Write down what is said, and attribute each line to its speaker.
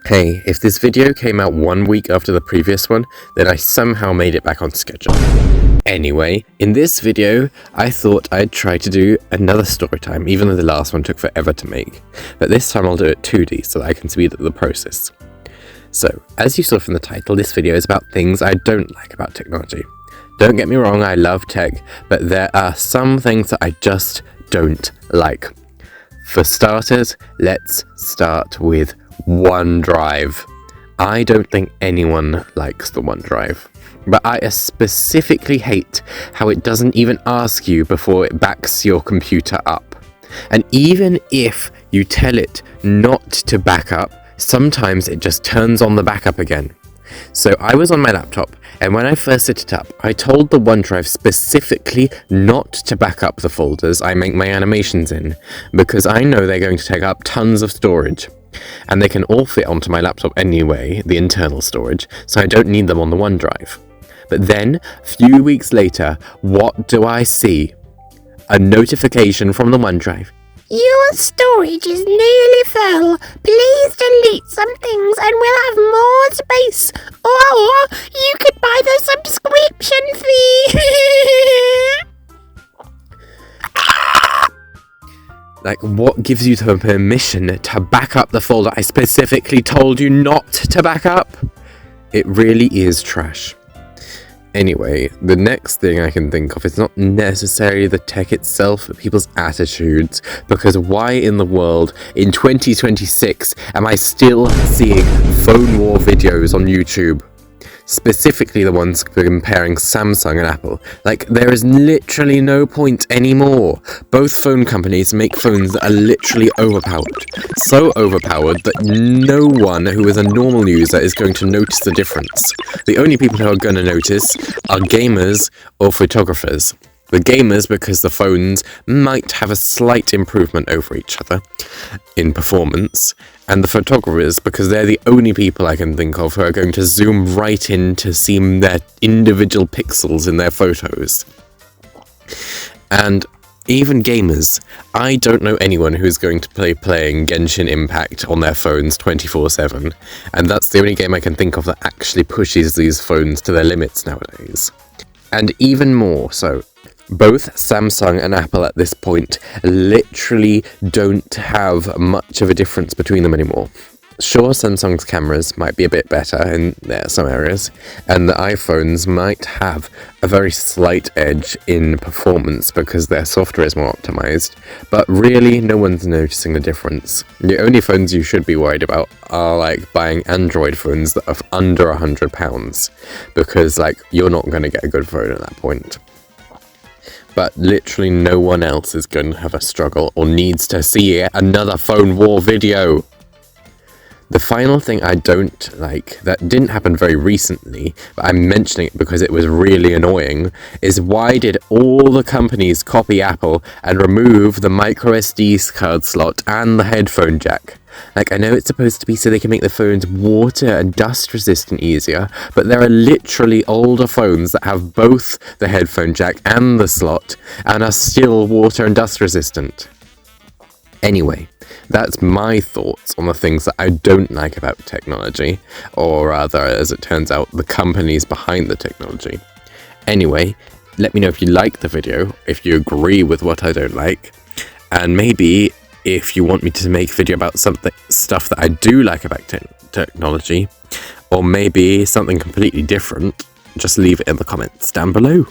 Speaker 1: Hey, if this video came out 1 week after the previous one, then I somehow made it back on schedule. Anyway, in this video, I thought I'd try to do another story time, even though the last one took forever to make. But this time I'll do it 2D so that I can speed up the process. So, as you saw from the title, this video is about things I don't like about technology. Don't get me wrong, I love tech, but there are some things that I just don't like. For starters, let's start with OneDrive. I don't think anyone likes the OneDrive, but I specifically hate how it doesn't even ask you before it backs your computer up. And even if you tell it not to back up, sometimes it just turns on the backup again. So I was on my laptop, and when I first set it up, I told the OneDrive specifically not to back up the folders I make my animations in, because I know they're going to take up tons of storage. And they can all fit onto my laptop anyway, the internal storage, so I don't need them on the OneDrive. But then, a few weeks later, what do I see? A notification from the OneDrive.
Speaker 2: Your storage is nearly full. Please delete some things and we'll have more space. Or you could buy the subscription fee.
Speaker 1: Like, what gives you the permission to back up the folder I specifically told you not to back up? It really is trash. Anyway, the next thing I can think of is not necessarily the tech itself, but people's attitudes. Because why in the world, in 2026, am I still seeing phone war videos on YouTube? Specifically the ones comparing Samsung and Apple. Like, there is literally no point anymore. Both phone companies make phones that are literally overpowered. So overpowered that no one who is a normal user is going to notice the difference. The only people who are going to notice are gamers or photographers. The gamers because the phones might have a slight improvement over each other in performance, and the photographers because they're the only people I can think of who are going to zoom right in to see their individual pixels in their photos. And even gamers, I don't know anyone who's going to be playing Genshin Impact on their phones 24/7, and that's the only game I can think of that actually pushes these phones to their limits nowadays. And even more so, both Samsung and Apple at this point literally don't have much of a difference between them anymore. Sure, Samsung's cameras might be a bit better in some areas, and the iPhones might have a very slight edge in performance because their software is more optimized, but really no one's noticing the difference. The only phones you should be worried about are like buying Android phones that are under £100, because like you're not going to get a good phone at that point. But literally no one else is going to have a struggle or needs to see another phone war video. The final thing I don't like, that didn't happen very recently, but I'm mentioning it because it was really annoying, is why did all the companies copy Apple and remove the microSD card slot and the headphone jack? Like, I know it's supposed to be so they can make the phones water and dust resistant easier, but there are literally older phones that have both the headphone jack and the slot and are still water and dust resistant. Anyway, that's my thoughts on the things that I don't like about technology, or rather, as it turns out, the companies behind the technology. Anyway, let me know if you like the video, if you agree with what I don't like, and maybe if you want me to make a video about stuff that I do like about technology, or maybe something completely different, just leave it in the comments down below.